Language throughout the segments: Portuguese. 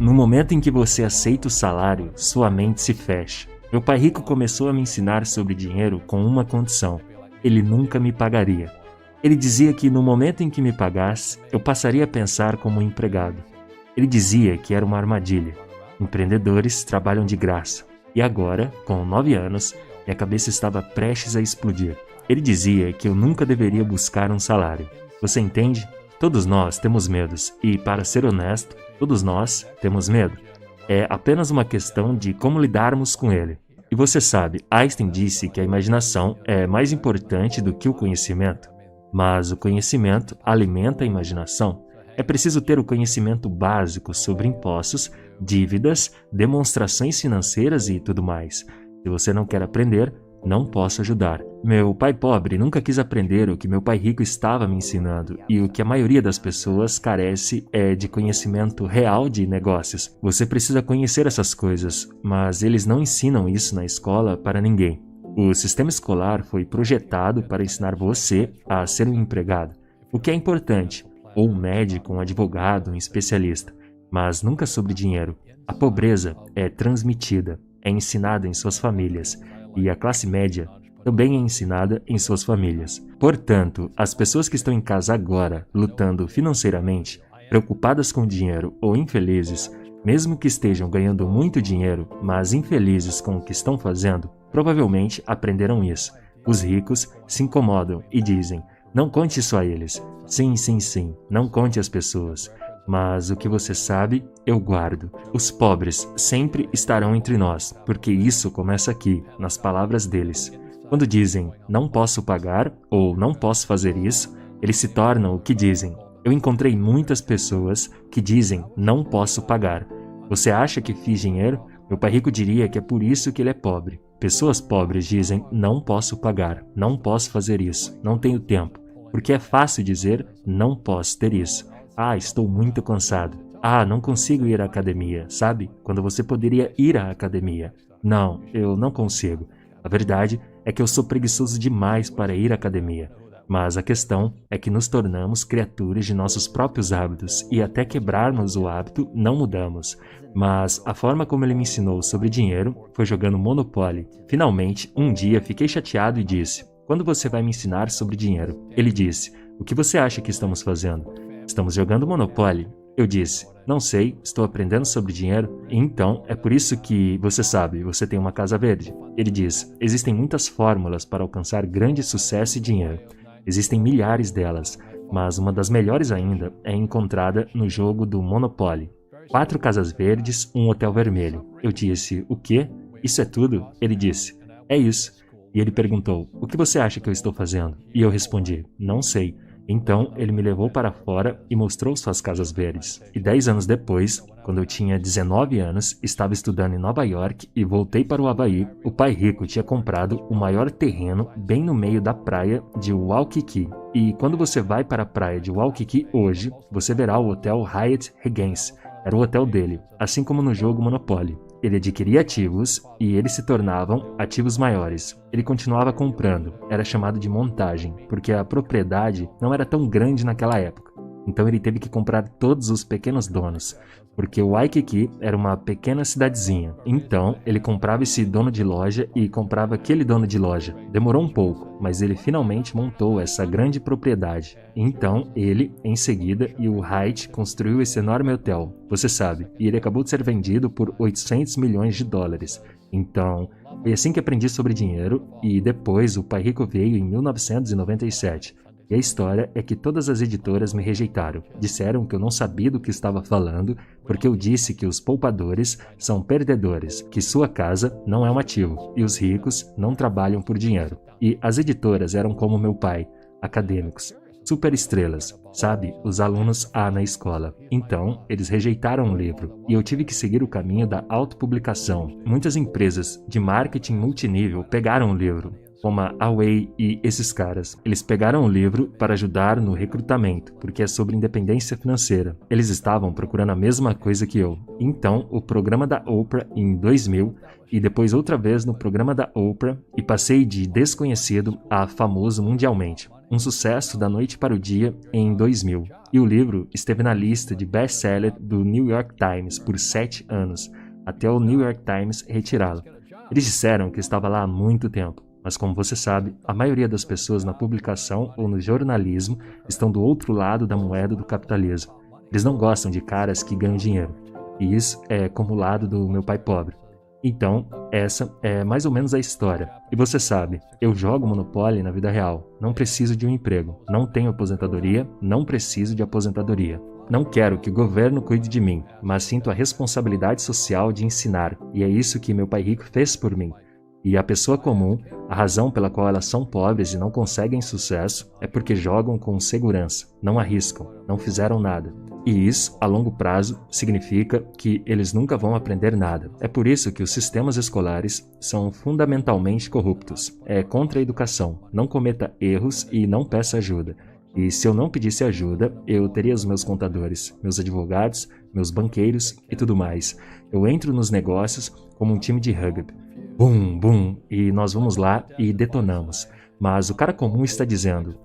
No momento em que você aceita o salário, sua mente se fecha. Meu pai rico começou a me ensinar sobre dinheiro com uma condição: ele nunca me pagaria. Ele dizia que no momento em que me pagasse, eu passaria a pensar como um empregado. Ele dizia que era uma armadilha. Empreendedores trabalham de graça. E agora, com 9 anos, minha cabeça estava prestes a explodir. Ele dizia que eu nunca deveria buscar um salário. Você entende? Todos nós temos medos e, para ser honesto, todos nós temos medo. É apenas uma questão de como lidarmos com ele. E você sabe, Einstein disse que a imaginação é mais importante do que o conhecimento. Mas o conhecimento alimenta a imaginação. É preciso ter o conhecimento básico sobre impostos, dívidas, demonstrações financeiras e tudo mais. Se você não quer aprender, não posso ajudar. Meu pai pobre nunca quis aprender o que meu pai rico estava me ensinando, e o que a maioria das pessoas carece é de conhecimento real de negócios. Você precisa conhecer essas coisas, mas eles não ensinam isso na escola para ninguém. O sistema escolar foi projetado para ensinar você a ser um empregado, o que é importante, ou um médico, um advogado, um especialista, mas nunca sobre dinheiro. A pobreza é transmitida, é ensinada em suas famílias, e a classe média também é ensinada em suas famílias. Portanto, as pessoas que estão em casa agora, lutando financeiramente, preocupadas com dinheiro ou infelizes, mesmo que estejam ganhando muito dinheiro, mas infelizes com o que estão fazendo, provavelmente aprenderam isso. Os ricos se incomodam e dizem: não conte isso a eles. Sim, sim, sim, não conte às pessoas. Mas o que você sabe, eu guardo. Os pobres sempre estarão entre nós, porque isso começa aqui, nas palavras deles. Quando dizem, não posso pagar, ou não posso fazer isso, eles se tornam o que dizem. Eu encontrei muitas pessoas que dizem, não posso pagar. Você acha que fiz dinheiro? Meu pai rico diria que é por isso que ele é pobre. Pessoas pobres dizem, não posso pagar, não posso fazer isso, não tenho tempo. Porque é fácil dizer, não posso ter isso. Ah, estou muito cansado. Ah, não consigo ir à academia, sabe? Quando você poderia ir à academia. Não, eu não consigo. A verdade é que eu sou preguiçoso demais para ir à academia. Mas a questão é que nos tornamos criaturas de nossos próprios hábitos e até quebrarmos o hábito, não mudamos. Mas a forma como ele me ensinou sobre dinheiro foi jogando Monopoly. Finalmente, um dia fiquei chateado e disse: quando você vai me ensinar sobre dinheiro? Ele disse: o que você acha que estamos fazendo? Estamos jogando Monopoly. Eu disse: não sei, estou aprendendo sobre dinheiro. Então, é por isso que, você sabe, você tem uma casa verde. Ele disse: existem muitas fórmulas para alcançar grande sucesso e dinheiro. Existem milhares delas, mas uma das melhores ainda é encontrada no jogo do Monopoly. 4 casas verdes, um hotel vermelho. Eu disse: o quê? Isso é tudo? Ele disse: é isso. E ele perguntou: o que você acha que eu estou fazendo? E eu respondi: não sei. Então, ele me levou para fora e mostrou suas casas verdes. E 10 anos depois, quando eu tinha 19 anos, estava estudando em Nova York e voltei para o Havaí, o pai rico tinha comprado o maior terreno bem no meio da praia de Waikiki. E quando você vai para a praia de Waikiki hoje, você verá o hotel Hyatt Regency. Era o hotel dele, assim como no jogo Monopoly. Ele adquiria ativos e eles se tornavam ativos maiores. Ele continuava comprando, era chamado de montagem, porque a propriedade não era tão grande naquela época. Então ele teve que comprar todos os pequenos donos, porque o Waikiki era uma pequena cidadezinha. Então ele comprava esse dono de loja e comprava aquele dono de loja. Demorou um pouco, mas ele finalmente montou essa grande propriedade. Então ele, em seguida, e o Hyatt construiu esse enorme hotel, você sabe, e ele acabou de ser vendido por 800 milhões de dólares. Então, foi assim que aprendi sobre dinheiro, e depois o pai rico veio em 1997. E a história é que todas as editoras me rejeitaram. Disseram que eu não sabia do que estava falando, porque eu disse que os poupadores são perdedores, que sua casa não é um ativo, e os ricos não trabalham por dinheiro. E as editoras eram como meu pai, acadêmicos, superestrelas, sabe? Os alunos A na escola. Então, eles rejeitaram o livro, e eu tive que seguir o caminho da autopublicação. Muitas empresas de marketing multinível pegaram o livro, como a Away e esses caras. Eles pegaram o livro para ajudar no recrutamento, porque é sobre independência financeira. Eles estavam procurando a mesma coisa que eu. Então, o programa da Oprah em 2000, e depois outra vez no programa da Oprah, e passei de desconhecido a famoso mundialmente. um sucesso da noite para o dia em 2000, e o livro esteve na lista de best-seller do New York Times por 7 anos, até o New York Times retirá-lo. Eles disseram que estava lá há muito tempo, mas como você sabe, a maioria das pessoas na publicação ou no jornalismo estão do outro lado da moeda do capitalismo. Eles não gostam de caras que ganham dinheiro, e isso é como o lado do meu pai pobre. Então, essa é mais ou menos a história. E você sabe, eu jogo Monopoly na vida real. Não preciso de um emprego. Não tenho aposentadoria. Não preciso de aposentadoria. Não quero que o governo cuide de mim, mas sinto a responsabilidade social de ensinar. E é isso que meu pai rico fez por mim. E a pessoa comum, a razão pela qual elas são pobres e não conseguem sucesso é porque jogam com segurança, não arriscam, não fizeram nada. E isso, a longo prazo, significa que eles nunca vão aprender nada. É por isso que os sistemas escolares são fundamentalmente corruptos. É contra a educação. Não cometa erros e não peça ajuda. E se eu não pedisse ajuda, eu teria os meus contadores, meus advogados, meus banqueiros e tudo mais. Eu entro nos negócios como um time de rugby. Bum, bum, e nós vamos lá e detonamos. Mas o cara comum está dizendo,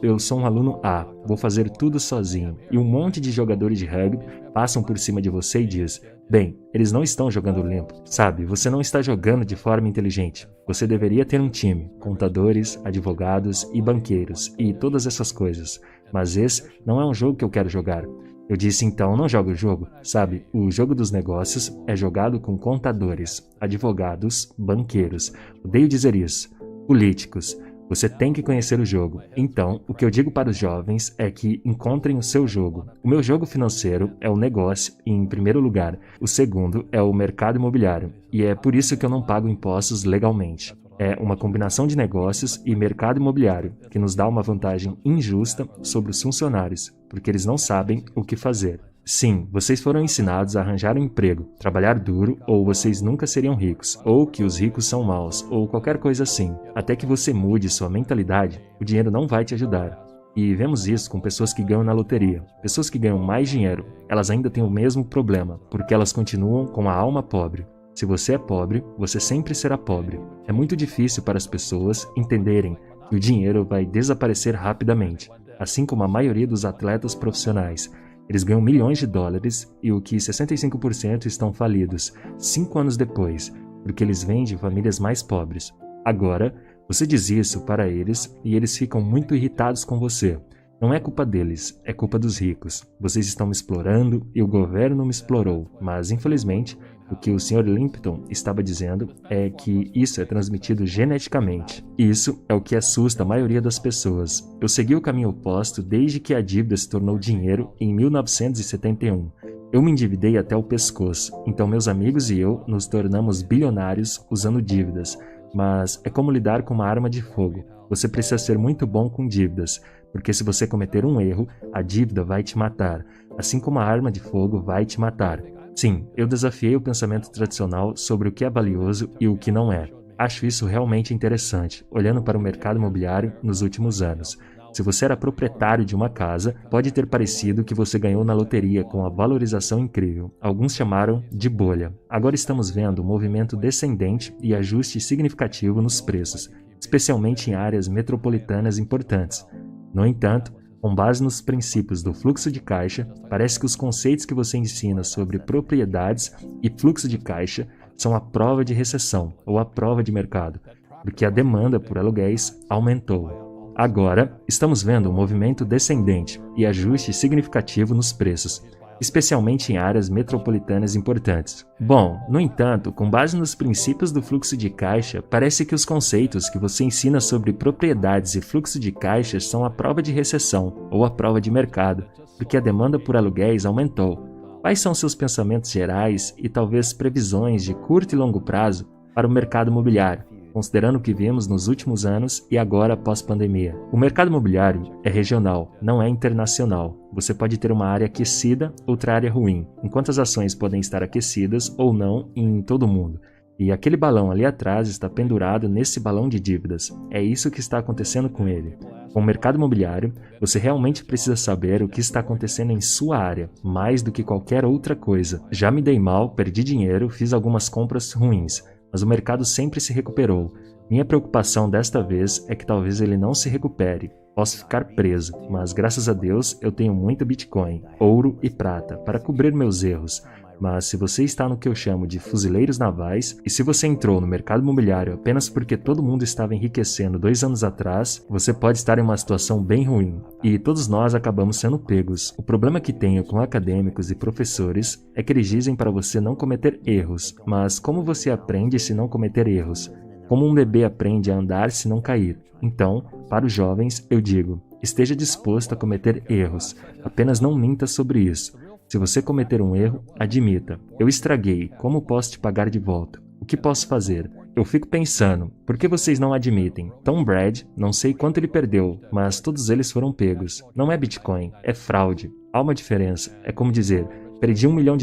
eu sou um aluno A, vou fazer tudo sozinho. E um monte de jogadores de rugby passam por cima de você e diz, bem, eles não estão jogando limpo. Sabe, você não está jogando de forma inteligente. Você deveria ter um time, contadores, advogados e banqueiros e todas essas coisas. Mas esse não é um jogo que eu quero jogar. Eu disse, então, não joga o jogo. Sabe, o jogo dos negócios é jogado com contadores, advogados, banqueiros. Odeio dizer isso. Políticos. Você tem que conhecer o jogo. Então, o que eu digo para os jovens é que encontrem o seu jogo. O meu jogo financeiro é o negócio, em primeiro lugar. O segundo é o mercado imobiliário. E é por isso que eu não pago impostos legalmente. É uma combinação de negócios e mercado imobiliário, que nos dá uma vantagem injusta sobre os funcionários, porque eles não sabem o que fazer. Sim, vocês foram ensinados a arranjar um emprego, trabalhar duro, ou vocês nunca seriam ricos, ou que os ricos são maus, ou qualquer coisa assim. Até que você mude sua mentalidade, o dinheiro não vai te ajudar. E vemos isso com pessoas que ganham na loteria. Pessoas que ganham mais dinheiro, elas ainda têm o mesmo problema, porque elas continuam com a alma pobre. Se você é pobre, você sempre será pobre. É muito difícil para as pessoas entenderem que o dinheiro vai desaparecer rapidamente, assim como a maioria dos atletas profissionais. Eles ganham milhões de dólares e o que 65% estão falidos 5 anos depois, porque eles vêm de famílias mais pobres. Agora, você diz isso para eles e eles ficam muito irritados com você. Não é culpa deles, é culpa dos ricos. Vocês estão me explorando e o governo me explorou, mas infelizmente o que o Sr. Limpton estava dizendo é que isso é transmitido geneticamente. Isso é o que assusta a maioria das pessoas. Eu segui o caminho oposto desde que a dívida se tornou dinheiro em 1971. Eu me endividei até o pescoço, então meus amigos e eu nos tornamos bilionários usando dívidas. Mas é como lidar com uma arma de fogo. Você precisa ser muito bom com dívidas, porque se você cometer um erro, a dívida vai te matar, assim como a arma de fogo vai te matar. Sim, eu desafiei o pensamento tradicional sobre o que é valioso e o que não é. Acho isso realmente interessante, olhando para o mercado imobiliário nos últimos anos. Se você era proprietário de uma casa, pode ter parecido que você ganhou na loteria com a valorização incrível. Alguns chamaram de bolha. Agora estamos vendo um movimento descendente e ajuste significativo nos preços, especialmente em áreas metropolitanas importantes. No entanto, com base nos princípios do fluxo de caixa, parece que os conceitos que você ensina sobre propriedades e fluxo de caixa são a prova de recessão ou a prova de mercado, porque a demanda por aluguéis aumentou. Agora, estamos vendo um movimento descendente e ajuste significativo nos preços, especialmente em áreas metropolitanas importantes. Bom, no entanto, com base nos princípios do fluxo de caixa, parece que os conceitos que você ensina sobre propriedades e fluxo de caixa são a prova de recessão ou a prova de mercado, porque a demanda por aluguéis aumentou. Quais são seus pensamentos gerais e talvez previsões de curto e longo prazo para o mercado imobiliário, considerando o que vimos nos últimos anos e agora pós-pandemia? O mercado imobiliário é regional, não é internacional. Você pode ter uma área aquecida, outra área ruim, enquanto as ações podem estar aquecidas ou não em todo o mundo. E aquele balão ali atrás está pendurado nesse balão de dívidas. É isso que está acontecendo com ele. Com o mercado imobiliário, você realmente precisa saber o que está acontecendo em sua área, mais do que qualquer outra coisa. Já me dei mal, perdi dinheiro, fiz algumas compras ruins, mas o mercado sempre se recuperou. Minha preocupação desta vez é que talvez ele não se recupere. Posso ficar preso, mas graças a Deus eu tenho muito Bitcoin, ouro e prata para cobrir meus erros. Mas se você está no que eu chamo de fuzileiros navais, e se você entrou no mercado imobiliário apenas porque todo mundo estava enriquecendo 2 anos atrás, você pode estar em uma situação bem ruim. E todos nós acabamos sendo pegos. O problema que tenho com acadêmicos e professores é que eles dizem para você não cometer erros. Mas como você aprende se não cometer erros? Como um bebê aprende a andar se não cair? Então, para os jovens, eu digo, esteja disposto a cometer erros, apenas não minta sobre isso. Se você cometer um erro, admita. Eu estraguei, como posso te pagar de volta? O que posso fazer? Eu fico pensando, por que vocês não admitem? Tom Brady, não sei quanto ele perdeu, mas todos eles foram pegos. Não é Bitcoin, é fraude. Há uma diferença. É como dizer, perdi $1 milhão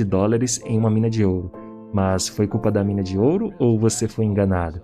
em uma mina de ouro. Mas foi culpa da mina de ouro ou você foi enganado?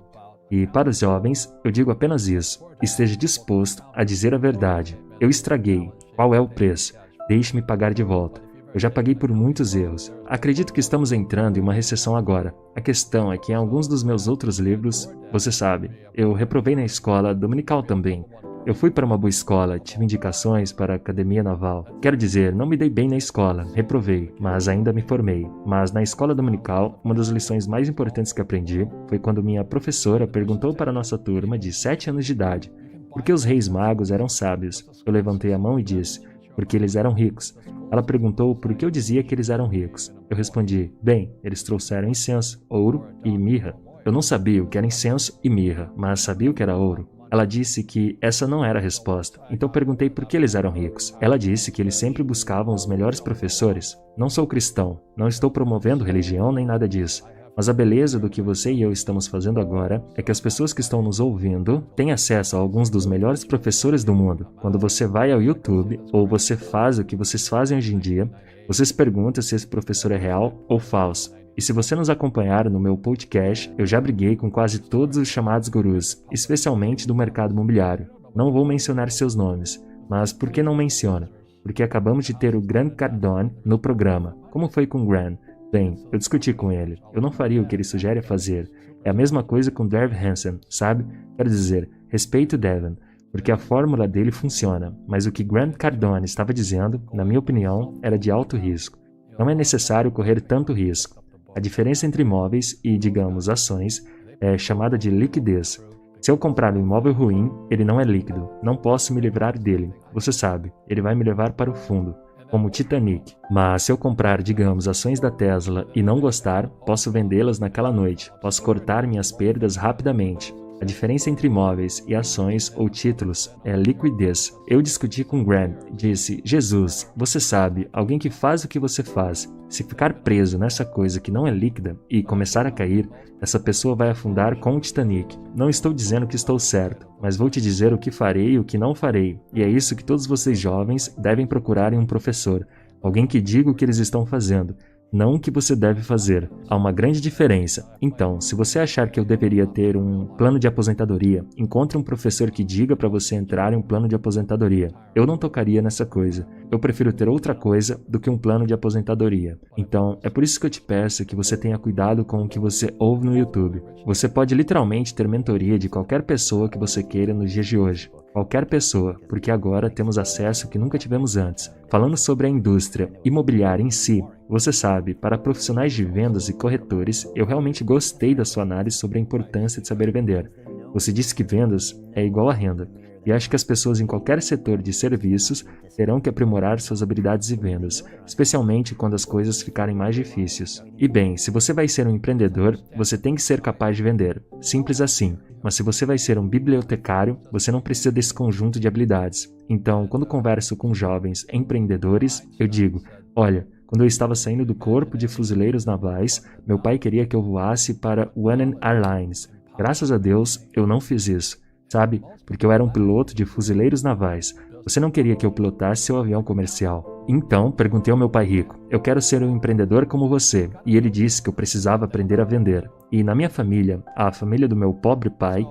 E para os jovens, eu digo apenas isso. Esteja disposto a dizer a verdade. Eu estraguei. Qual é o preço? Deixe-me pagar de volta. Eu já paguei por muitos erros. Acredito que estamos entrando em uma recessão agora. A questão é que em alguns dos meus outros livros, você sabe, eu reprovei na escola dominical também. Eu fui para uma boa escola, tive indicações para a academia naval. Quero dizer, não me dei bem na escola, reprovei, mas ainda me formei. Mas na escola dominical, uma das lições mais importantes que aprendi foi quando minha professora perguntou para a nossa turma de 7 anos de idade por que os reis magos eram sábios. Eu levantei a mão e disse, porque eles eram ricos. Ela perguntou por que eu dizia que eles eram ricos. Eu respondi, bem, eles trouxeram incenso, ouro e mirra. Eu não sabia o que era incenso e mirra, mas sabia o que era ouro. Ela disse que essa não era a resposta, então perguntei por que eles eram ricos. Ela disse que eles sempre buscavam os melhores professores. Não sou cristão, não estou promovendo religião nem nada disso. Mas a beleza do que você e eu estamos fazendo agora é que as pessoas que estão nos ouvindo têm acesso a alguns dos melhores professores do mundo. Quando você vai ao YouTube, ou você faz o que vocês fazem hoje em dia, você se pergunta se esse professor é real ou falso. E se você nos acompanhar no meu podcast, eu já briguei com quase todos os chamados gurus, especialmente do mercado imobiliário. Não vou mencionar seus nomes, mas por que não menciona? Porque acabamos de ter o Grant Cardone no programa. Como foi com o Grant? Bem, eu discuti com ele. Eu não faria o que ele sugere a fazer. É a mesma coisa com Dev Hansen, sabe? Quero dizer, respeito Devin, porque a fórmula dele funciona, mas o que Grant Cardone estava dizendo, na minha opinião, era de alto risco. Não é necessário correr tanto risco. A diferença entre imóveis e, digamos, ações é chamada de liquidez. Se eu comprar um imóvel ruim, ele não é líquido. Não posso me livrar dele. Você sabe, ele vai me levar para o fundo, como o Titanic. Mas se eu comprar, digamos, ações da Tesla e não gostar, posso vendê-las naquela noite. Posso cortar minhas perdas rapidamente. A diferença entre imóveis e ações ou títulos é liquidez. Eu discuti com Grant, disse, Jesus, você sabe, alguém que faz o que você faz, se ficar preso nessa coisa que não é líquida e começar a cair, essa pessoa vai afundar com o Titanic. Não estou dizendo que estou certo, mas vou te dizer o que farei e o que não farei. E é isso que todos vocês jovens devem procurar em um professor. Alguém que diga o que eles estão fazendo. Não o que você deve fazer. Há uma grande diferença. Então, se você achar que eu deveria ter um plano de aposentadoria, encontre um professor que diga para você entrar em um plano de aposentadoria. Eu não tocaria nessa coisa. Eu prefiro ter outra coisa do que um plano de aposentadoria. Então, é por isso que eu te peço que você tenha cuidado com o que você ouve no YouTube. Você pode literalmente ter mentoria de qualquer pessoa que você queira nos dias de hoje. Qualquer pessoa, porque agora temos acesso que nunca tivemos antes. Falando sobre a indústria imobiliária em si, você sabe, para profissionais de vendas e corretores, eu realmente gostei da sua análise sobre a importância de saber vender. Você disse que vendas é igual a renda, e acho que as pessoas em qualquer setor de serviços terão que aprimorar suas habilidades de vendas, especialmente quando as coisas ficarem mais difíceis. E bem, se você vai ser um empreendedor, você tem que ser capaz de vender. Simples assim. Mas se você vai ser um bibliotecário, você não precisa desse conjunto de habilidades. Então, quando converso com jovens empreendedores, eu digo, olha, quando eu estava saindo do corpo de fuzileiros navais, meu pai queria que eu voasse para One Airlines. Graças a Deus, eu não fiz isso, sabe? Porque eu era um piloto de fuzileiros navais. Você não queria que eu pilotasse seu avião comercial. Então, perguntei ao meu pai rico, eu quero ser um empreendedor como você. E ele disse que eu precisava aprender a vender. E na minha família, a família do meu pobre pai,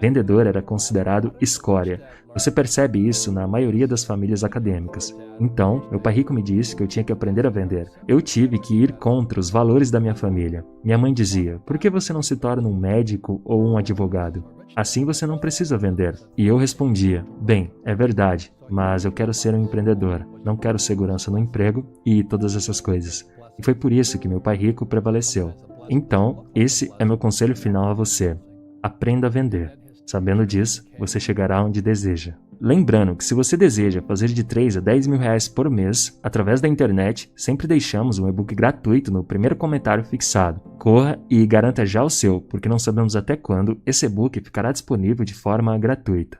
Vendedor era considerado escória. Você percebe isso na maioria das famílias acadêmicas. Então, meu pai rico me disse que eu tinha que aprender a vender. Eu tive que ir contra os valores da minha família. Minha mãe dizia: por que você não se torna um médico ou um advogado? Assim você não precisa vender. E eu respondia: bem, é verdade, mas eu quero ser um empreendedor. Não quero segurança no emprego e todas essas coisas. E foi por isso que meu pai rico prevaleceu. Então, esse é meu conselho final a você. Aprenda a vender. Sabendo disso, você chegará onde deseja. Lembrando que se você deseja fazer de 3 a 10 mil reais por mês, através da internet, sempre deixamos um e-book gratuito no primeiro comentário fixado. Corra e garanta já o seu, porque não sabemos até quando esse e-book ficará disponível de forma gratuita.